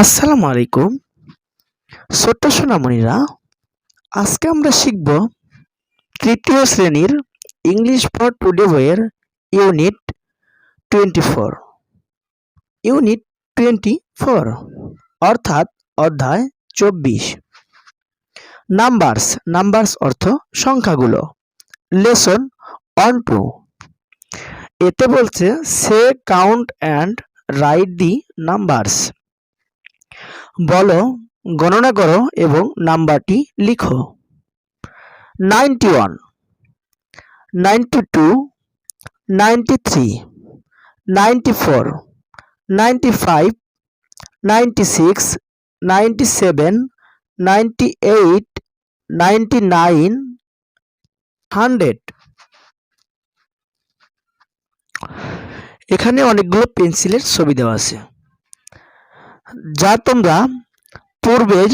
আসসালামু আলাইকুম ছোট্ট সোনামণিরা, আজকে আমরা শিখব তৃতীয় শ্রেণীর ইংলিশ ফর টুডে বইয়ের ইউনিট 24 ইউনিট 24 অর্থাৎ অধ্যায় 24 নাম্বারস অর্থ সংখ্যাগুলো। লেসন 1-2 এতে বলছে সে count and write the numbers, বলো, গণনা করো এবং নাম্বারটি লিখো। 91, 92, 93, 94, 95, 96, 97, 98, 99, 100। এখানে অনেকগুলো পেন্সিলের ছবি দেওয়া আছে, যা তোমরা পূর্বের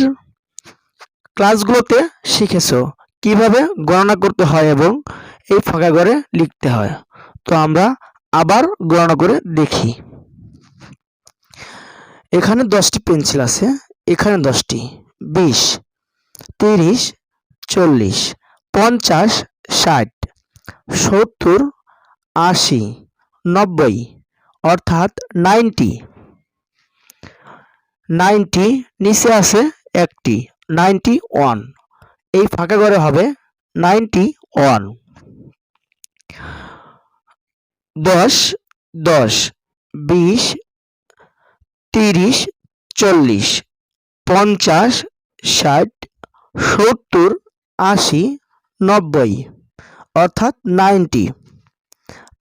ক্লাসগুলোতে শিখেছো কিভাবে গণনা করতে হয় এবং এই ফাঁকা ঘরে লিখতে হয়। তো আমরা আবার গণনা করে দেখি। এখানে 10টি পেন্সিল আছে, এখানে 10টি, 20, 30, 40, 50, 60, 70, 80, 90 অর্থাৎ 90 নিচে আছে একটি 91, এই ফাঁকা ঘরে হবে 91। 10, 10, 20, 30, 40, 50, 60, 70, 80, 90 অর্থাৎ 90।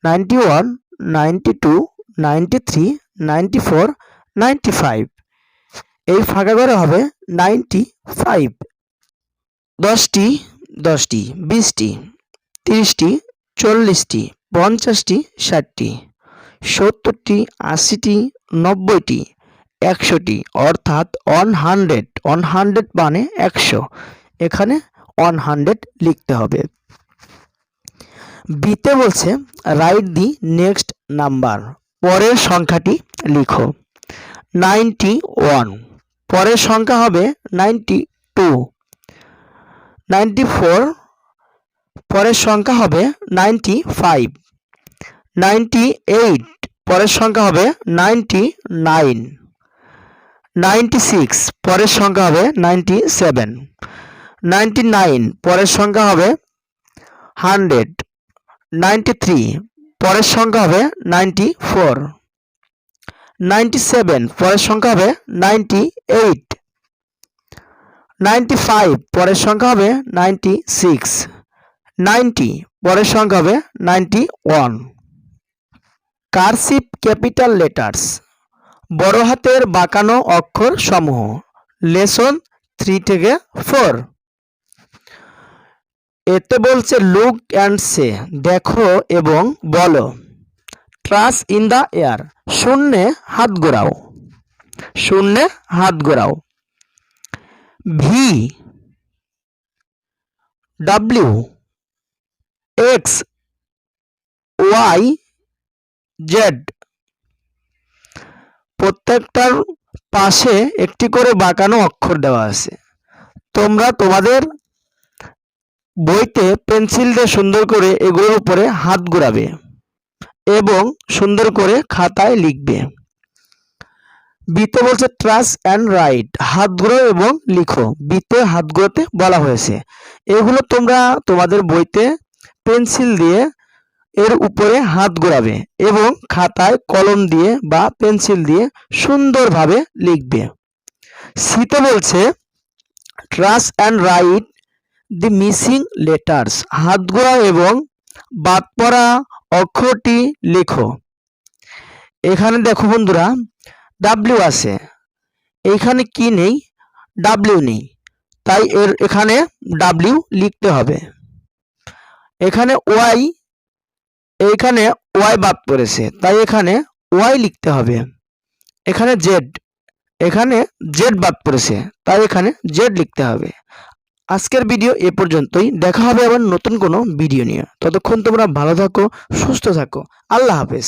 91, 92, 93, 94, 95 এই ফাঁকা ঘরে হবে 95। 10টি, 10টি, 20টি, 30টি, 40টি, 50টি, 60টি, 70টি, 80টি, 90টি, 100টি অর্থাৎ 100 মানে 100। এখানে 100 লিখতে হবে। বিতে বলছে রাইট দি নেক্সট নাম্বার, পরের সংখ্যাটি লিখো। 91, পরের সংখ্যা হবে 92। 94, পরের সংখ্যা হবে 95। 98, পরের সংখ্যা হবে 99। 96, পরের সংখ্যা হবে 97। 99, পরের সংখ্যা হবে 100। 93, পরের সংখ্যা হবে 94। 97, পরের সংখ্যা হবে 98। 95, পরের সংখ্যা হবে 96। 90, পরের সংখ্যা হবে 91। কার্সিভ ক্যাপিটাল লেটার্স, বড় হাতের বাঁকানো অক্ষর সমূহ। লেসন 3 থেকে 4 এতে বলছে লুক অ্যান্ড সে, দেখো এবং বলো। ট্রাস ইন দ্য এয়ার, শূন্যে হাত ঘোরাও, শূন্যে হাত ঘোরাও। V, W, X, Y, Z, প্রত্যেকটার পাশে একটি করে বাঁকানো অক্ষর দেওয়া আছে। তোমরা তোমাদের বইতে পেন্সিল দিয়ে সুন্দর করে এগুলোর উপরে হাত ঘোরাবে এবং সুন্দর করে খাতায় লিখবে। বিতে বলছে ট্রাস অ্যান্ড রাইট, হাত ঘোরাও এবং লিখো। বিতে হাত ঘোরাতে বলা হয়েছে। এগুলো তোমরা তোমাদের বইতে পেন্সিল দিয়ে এর উপরে হাত ঘোরাবে এবং খাতায় কলম দিয়ে বা পেন্সিল দিয়ে সুন্দরভাবে লিখবে। সিতে বলছে trace and write the missing letters, হাত ঘোরাও এবং বাদ পড়া অক্ষরটি লেখো। এখানে দেখো বন্ধুরা, ডাব্লিউ আছে, এইখানে কি নেই? ডাব্লিউ নেই, তাই এখানে ডাব্লিউ লিখতে হবে। এখানে ওয়াই, এইখানে ওয়াই বাদ পড়েছে, তাই এখানে ওয়াই লিখতে হবে। এখানে জেড, এখানে জেড বাদ পড়েছে, তাই এখানে জেড লিখতে হবে। আজকের ভিডিও এ পর্যন্তই, দেখা হবে আবার নতুন কোনো ভিডিও নিয়ে। ততক্ষণ তোমরা ভালো থাকো, সুস্থ থাকো। আল্লাহ হাফেজ।